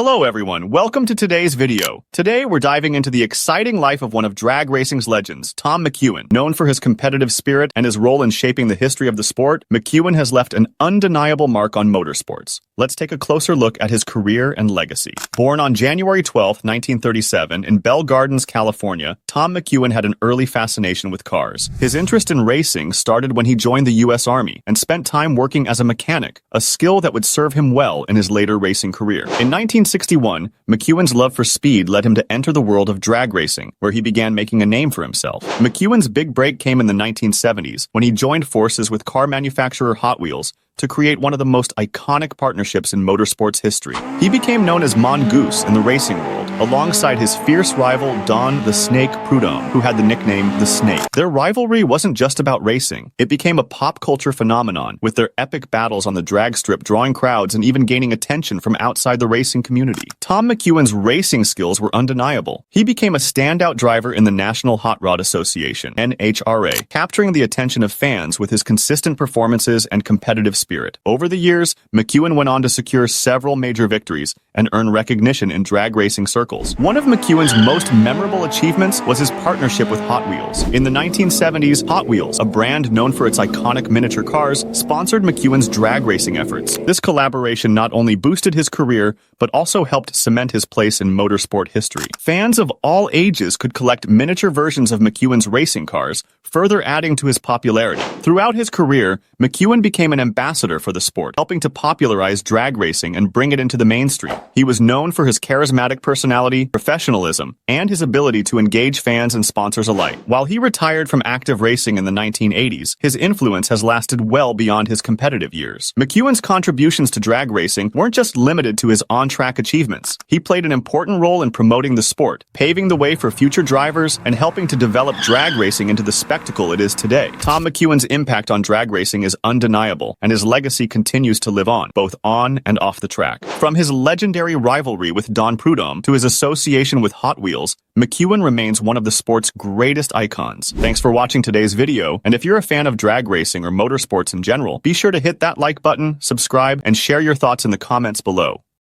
Hello everyone, welcome to today's video. Today we're diving into the exciting life of one of drag racing's legends, Tom McEwen. Known for his competitive spirit and his role in shaping the history of the sport, McEwen has left an undeniable mark on motorsports. Let's take a closer look at his career and legacy. Born on January 12, 1937 in Bell Gardens, California, Tom McEwen had an early fascination with cars. His interest in racing started when he joined the U.S. Army and spent time working as a mechanic, a skill that would serve him well in his later racing career. In 1961, McEwen's love for speed led him to enter the world of drag racing, where he began making a name for himself. McEwen's big break came in the 1970s when he joined forces with car manufacturer Hot Wheels to create one of the most iconic partnerships in motorsports history. He became known as Mongoose in the racing world, alongside his fierce rival Don the Snake Prudhomme, who had the nickname The Snake. Their rivalry wasn't just about racing. It became a pop culture phenomenon, with their epic battles on the drag strip drawing crowds and even gaining attention from outside the racing community. Tom McEwen's racing skills were undeniable. He became a standout driver in the National Hot Rod Association, NHRA, capturing the attention of fans with his consistent performances and competitive spirit. Over the years, McEwen went on to secure several major victories and earn recognition in drag racing circles. One of McEwen's most memorable achievements was his partnership with Hot Wheels. In the 1970s, Hot Wheels, a brand known for its iconic miniature cars, sponsored McEwen's drag racing efforts. This collaboration not only boosted his career, but also helped cement his place in motorsport history. Fans of all ages could collect miniature versions of McEwen's racing cars, further adding to his popularity. Throughout his career, McEwen became an ambassador for the sport, helping to popularize drag racing and bring it into the mainstream. He was known for his charismatic personality, professionalism, and his ability to engage fans and sponsors alike. While he retired from active racing in the 1980s, his influence has lasted well beyond his competitive years. McEwen's contributions to drag racing weren't just limited to his on-track achievements. He played an important role in promoting the sport, paving the way for future drivers and helping to develop drag racing into the spectacle it is today. Tom McEwen's impact on drag racing is undeniable, and his legacy continues to live on, both on and off the track. From his legendary rivalry with Don Prudhomme to his association with Hot Wheels, McEwen remains one of the sport's greatest icons. Thanks for watching today's video, and if you're a fan of drag racing or motorsports in general, be sure to hit that like button, subscribe, and share your thoughts in the comments below.